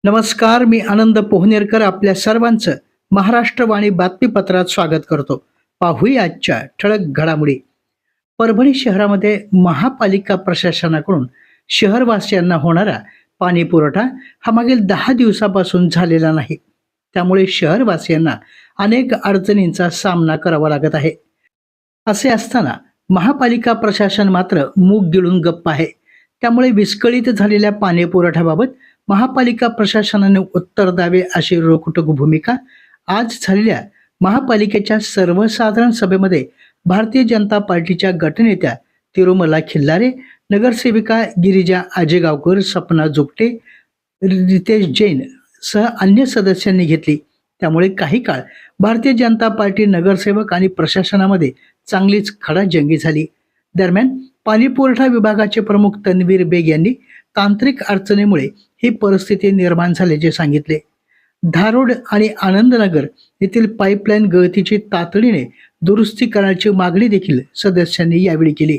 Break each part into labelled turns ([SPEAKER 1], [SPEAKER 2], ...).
[SPEAKER 1] नमस्कार, मी आनंद पोहनेरकर आपल्या सर्वांचं महाराष्ट्रवाणी बातमीपत्रात स्वागत करतो. पाहूया आजच्या ठळक घडामोडी. परभणी शहरामध्ये महापालिका प्रशासनाकडून शहरवासियांना होणारा पाणी पुरवठा हा मागील 10 दिवसापासून झालेला नाही. त्यामुळे शहरवासियांना अनेक अडचणींचा सामना करावा लागत आहे. असे असताना महापालिका प्रशासन मात्र मूग गिळून गप्प आहे. त्यामुळे विस्कळीत झालेल्या पाणी पुरवठ्याबाबत महापालिका प्रशासनाने उत्तर द्यावे अशी रोखठोक भूमिका आज झालेल्या महापालिकेच्या सर्वसाधारण सभेमध्ये भारतीय जनता पार्टीच्या गटनेत्या तिरुमला खिल्लारे, नगरसेविका गिरिजा आजेगावकर, सपना जुगटे, रितेश जैन सह अन्य सदस्यांनी घेतली. त्यामुळे काही काळ भारतीय जनता पार्टी नगरसेवक आणि प्रशासनामध्ये चांगलीच खडाजंगी झाली. दरम्यान पाणी पुरवठा विभागाचे प्रमुख तन्वीर बेग यांनी तांत्रिक अडचणीमुळे ही परिस्थिती निर्माण झाल्याचे सांगितले. धारोड आणि आनंदनगर येथील पाईपलाईन गळतीची तातडीने दुरुस्ती करण्याची मागणी देखील सदस्यांनी यावेळी केली.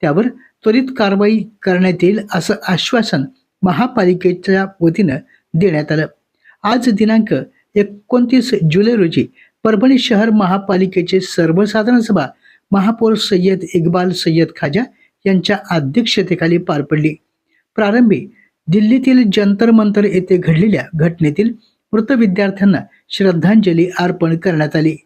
[SPEAKER 1] त्यावर त्वरित कारवाई करण्यात येईल असं आश्वासन महापालिकेच्या वतीनं देण्यात आलं. आज दिनांक 29 जुलै रोजी परभणी शहर महापालिकेची सर्वसाधारण सभा महापौर सय्यद इक्बाल सय्यद खाजा यांच्या अध्यक्षतेखाली पार पडली. प्रारंभी दिल्लीतील जंतर मंतर येथे घडलेल्या घटनेतील मृत विद्यार्थ्यांना श्रद्धांजली अर्पण करण्यात आली.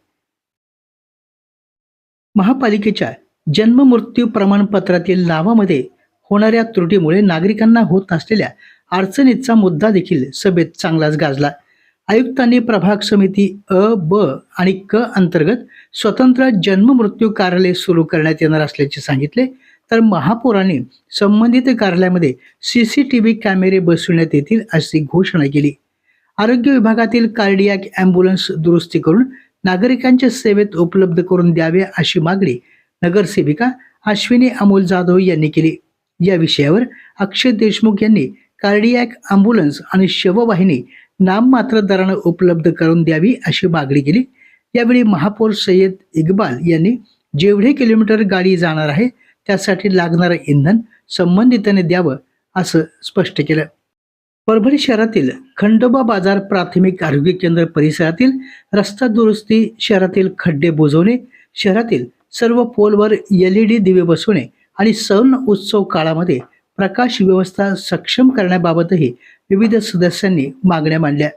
[SPEAKER 1] महापालिकेच्या जन्म मृत्यू प्रमाणपत्रातील नावामध्ये होणाऱ्या त्रुटीमुळे नागरिकांना होत असलेल्या अडचणीचा मुद्दा देखील सभेत चांगलाच गाजला. आयुक्तांनी प्रभाग समिती अ, ब आणि क अंतर्गत स्वतंत्र जन्म मृत्यू कार्यालय सुरू करण्यात येणार असल्याचे सांगितले. तर महापौरांनी संबंधित कार्यालयामध्ये CCTV कॅमेरे बसविण्यात येतील अशी घोषणा केली. आरोग्य विभागातील कार्डियाक ॲम्ब्युलन्स दुरुस्ती करून नागरिकांच्या सेवेत उपलब्ध करून द्यावे अशी मागणी नगरसेविका अश्विनी अमोल जाधव यांनी केली. या विषयावर अक्षय देशमुख यांनी कार्डियाक ॲम्ब्युलन्स आणि शववाहिनी नाममात्र दरानं उपलब्ध करून द्यावी अशी मागणी केली. यावेळी महापौर सय्यद इक्बाल यांनी जेवढे किलोमीटर गाडी जाणार आहे त्यासाठी लागणारं इंधन संबंधितांनी द्यावं असं स्पष्ट केलं. परभणी शहरातील खंडोबा बाजार प्राथमिक आरोग्य केंद्र परिसरातील रस्ता दुरुस्ती, शहरातील खड्डे बुजवणे, शहरातील सर्व पोलवर LED दिवे बसवणे आणि सण उत्सव काळामध्ये प्रकाश व्यवस्था सक्षम करण्याबाबतही विविध सदस्यांनी मागण्या मांडल्या.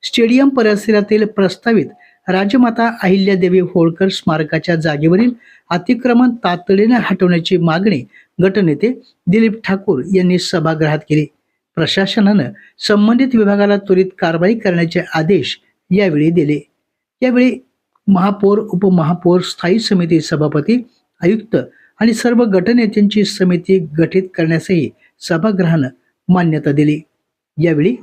[SPEAKER 1] स्टेडियम परिसरातील प्रस्तावित राजमाता अहिल्यादेवी होळकर स्मारकाच्या जागेवरील अतिक्रमण तातडीने हटवण्याची मागणी गटनेते दिलीप ठाकूर यांनी सभागृहात केली. प्रशासनानं संबंधित विभागाला त्वरित कारवाई करण्याचे आदेश यावेळी दिले. यावेळी महापौर, उपमहापौर, स्थायी समिती सभापती, आयुक्त आणि सर्व गटनेत्यांची समिती गठीत करण्यासही सभागृहानं मान्यता दिली. यावेळी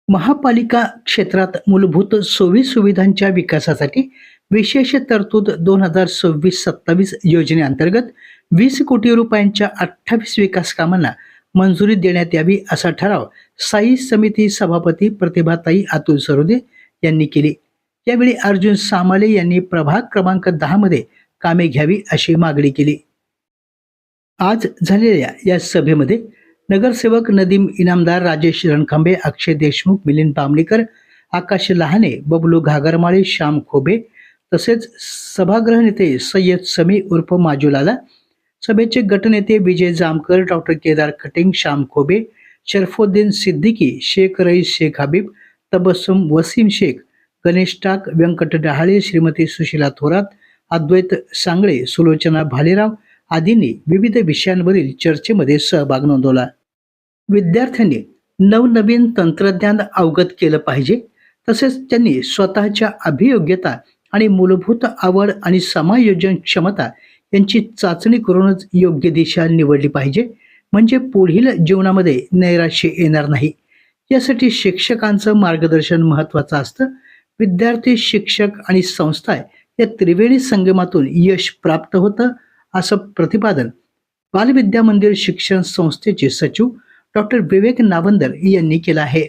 [SPEAKER 1] महापालिका क्षेत्रात मूलभूत सोयी सुविधांच्या विकासासाठी विशेष तरतूद 2026-27 योजनेअंतर्गत 20 कोटी रुपयांच्या 28 विकास कामांना मंजुरी देण्यात यावी असा ठराव स्थायी समिती सभापती प्रतिभाताई अतुल सरोदे यांनी केली. यावेळी अर्जुन सामाले यांनी प्रभाग क्रमांक 10 मध्ये कामे घ्यावी अशी मागणी केली. आज झालेल्या या सभेमध्ये नगरसेवक नदीम इनामदार, राजेश रणखांबे, अक्षय देशमुख, मिलिंद बामणीकर, आकाश लहाने, बबलू घागरमाळे, श्याम खोबे तसेच सभागृह नेते सय्यद समी उर्फ माजूलाला, सभेचे गटनेते विजय जामकर, डॉक्टर केदार खटिंग, श्याम खोबे, शरफुद्दीन सिद्दीकी, शेख रईस, शेख हबीब, तबस्सुम वसीम शेख, गणेश टाक, व्यंकट डहाळे, श्रीमती सुशीला थोरात, अद्वैत सांगळे, सुलोचना भालेराव आदींनी विविध विषयांवरील चर्चेमध्ये सहभाग नोंदवला. विद्यार्थ्यांनी नवनवीन तंत्रज्ञान अवगत केलं पाहिजे. तसेच त्यांनी स्वतःच्या अभियोग्यता आणि मूलभूत आवड आणि समायोजन क्षमता यांची चाचणी करूनच योग्य दिशा निवडली पाहिजे. म्हणजे पुढील जीवनामध्ये नैराश्य येणार नाही. यासाठी शिक्षकांचं मार्गदर्शन महत्त्वाचं असतं. विद्यार्थी, शिक्षक आणि संस्था या त्रिवेणी संगमातून यश प्राप्त होतं असं प्रतिपादन बालविद्या मंदिर शिक्षण संस्थेचे सचिव डॉक्टर विवेक नावंदर यांनी केलं आहे.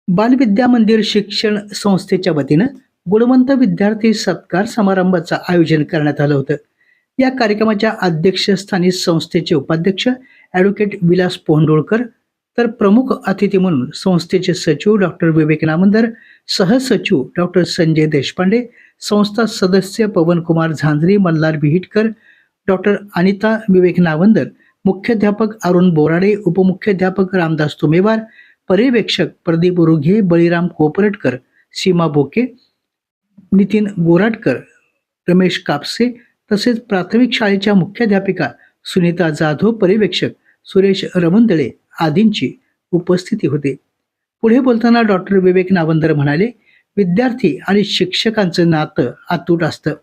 [SPEAKER 1] बालविद्या मंदिर शिक्षण संस्थेच्या वतीनं गुणवंत विद्यार्थी सत्कार समारंभाचं आयोजन करण्यात आलं होतं. या कार्यक्रमाच्या अध्यक्षस्थानी संस्थेचे उपाध्यक्ष ॲडव्होकेट विलास पोंडोळकर, तर प्रमुख अतिथी म्हणून संस्थेचे सचिव डॉक्टर विवेक नामंदर, सहसचिव डॉक्टर संजय देशपांडे, संस्था सदस्य पवनकुमार झांझरी, मल्हार विहिटकर, डॉक्टर अनिता विवेक नावंदर, मुख्याध्यापक अरुण बोराडे, उपमुख्याध्यापक रामदास तुमेवार, पर्यवेक्षक प्रदीप रुघे, बळीराम कोपरटकर, सीमा बोके, नितीन गोराटकर, रमेश कापसे तसेच प्राथमिक शाळेच्या मुख्याध्यापिका सुनीता जाधव, पर्यवेक्षक सुरेश रमंदळे आदींची उपस्थिती होती. पुढे बोलताना डॉक्टर विवेक नावंदर म्हणाले, विद्यार्थी आणि शिक्षकांचं नातं अतूट असतं.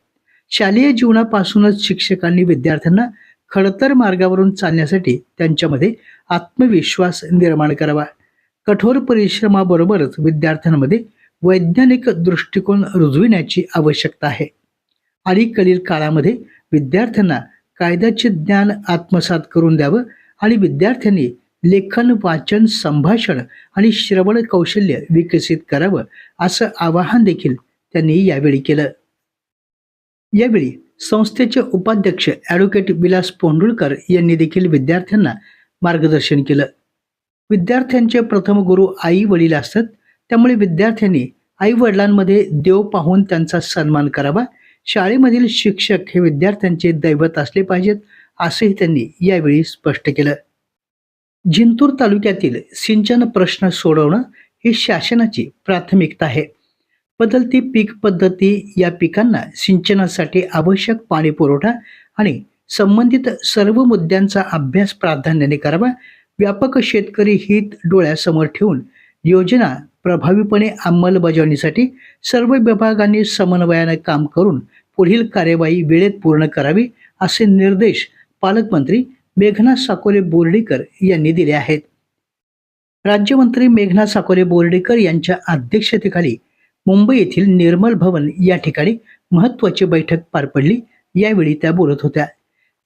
[SPEAKER 1] शालेय जीवनापासूनच शिक्षकांनी विद्यार्थ्यांना खडतर मार्गावरून चालण्यासाठी त्यांच्यामध्ये आत्मविश्वास निर्माण करावा. कठोर परिश्रमाबरोबरच विद्यार्थ्यांमध्ये वैज्ञानिक दृष्टिकोन रुजविण्याची आवश्यकता आहे. अलीकडील काळामध्ये विद्यार्थ्यांना कायद्याचे ज्ञान आत्मसात करून द्यावं आणि विद्यार्थ्यांनी लेखन, वाचन, संभाषण आणि श्रवण कौशल्य विकसित करावं असं आवाहन देखील त्यांनी यावेळी केलं. यावेळी संस्थेचे उपाध्यक्ष ॲडव्होकेट विलास पोंडुलकर यांनी देखील विद्यार्थ्यांना मार्गदर्शन केलं. विद्यार्थ्यांचे प्रथम गुरु आई वडील असतात, त्यामुळे विद्यार्थ्यांनी आई वडिलांमध्ये देव पाहून त्यांचा सन्मान करावा. शाळेमधील शिक्षक हे विद्यार्थ्यांचे दैवत असले पाहिजेत असंही त्यांनी यावेळी स्पष्ट केलं. जिंतूर तालुक्यातील सिंचन प्रश्न सोडवणं ही शासनाची प्राथमिकता आहे. बदलती पीक पद्धती, या पिकांना सिंचनासाठी आवश्यक पाणी पुरवठा आणि संबंधित सर्व मुद्द्यांचा अभ्यास प्राधान्याने करावा. व्यापक शेतकरी हित डोळ्यासमोर ठेवून योजना प्रभावीपणे अंमलबजावणीसाठी सर्व विभागांनी समन्वयाने काम करून पुढील कार्यवाही वेळेत पूर्ण करावी असे निर्देश पालकमंत्री मेघना साकोरे बोर्डीकर यांनी दिले आहेत. राज्यमंत्री मेघना साकोरे बोर्डीकर यांच्या अध्यक्षतेखाली मुंबई येथील निर्मल भवन या ठिकाणी महत्त्वाची बैठक पार पडली. यावेळी त्या बोलत होत्या.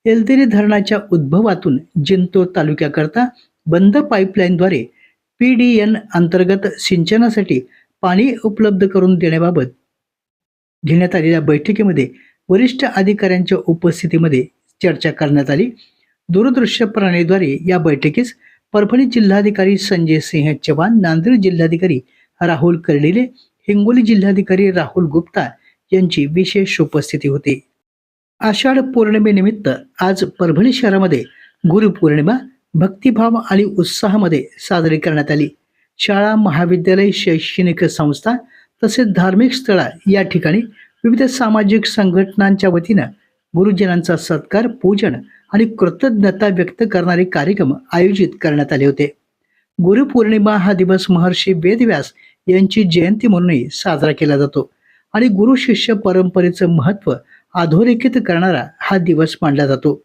[SPEAKER 1] एलतेरे धरणाच्या उद्भवातून जिंतूर तालुक्याकरता बंद पाईपलाईनद्वारे PDN अंतर्गत सिंचनासाठी पाणी उपलब्ध करून देण्याबाबत घेण्यात आलेल्या बैठकीमध्ये वरिष्ठ अधिकाऱ्यांच्या उपस्थितीमध्ये चर्चा करण्यात आली. दूरदृश्य प्रणालीद्वारे या बैठकीस परभणी जिल्हाधिकारी संजय सिंह चव्हाण, नांदेड जिल्हाधिकारी राहुल कर्डिले, हिंगोली जिल्हाधिकारी राहुल गुप्ता यांची विशेष उपस्थिती होती. आषाढ पौर्णिमेनिमित्त आज परभणी शहरामध्ये गुरुपौर्णिमा भक्तिभाव आणि उत्साहामध्ये साजरी करण्यात आली. शाळा, महाविद्यालय, शैक्षणिक संस्था तसेच धार्मिक स्थळा या ठिकाणी विविध सामाजिक संघटनांच्या वतीनं गुरुजनांचा सत्कार, पूजन आणि कृतज्ञता व्यक्त करणारे कार्यक्रम आयोजित करण्यात आले होते. गुरुपौर्णिमा हा दिवस महर्षी वेदव्यास यांची जयंती म्हणूनही साजरा केला जातो आणि गुरु शिष्य परंपरेचं महत्त्व अधोरेखित करणारा हा दिवस मानला जातो.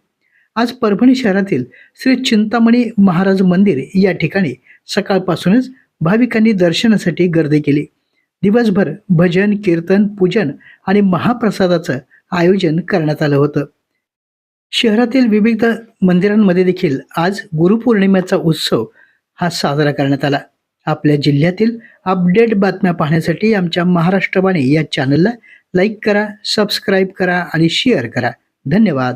[SPEAKER 1] आज परभणी शहरातील श्री चिंतामणी महाराज मंदिर या ठिकाणी सकाळपासूनच भाविकांनी दर्शनासाठी गर्दी केली. दिवसभर भजन, कीर्तन, पूजन आणि महाप्रसादाचं आयोजन करण्यात आलं होतं. शहरातील विविध मंदिरांमध्ये देखील आज गुरुपौर्णिमेचा उत्सव हा साजरा करण्यात आला. आपल्या जिल्ह्यातील अपडेट बातम्या पाहण्यासाठी आमच्या महाराष्ट्रवाणी या चॅनलला लाईक करा, सबस्क्राईब करा आणि शेअर करा. धन्यवाद.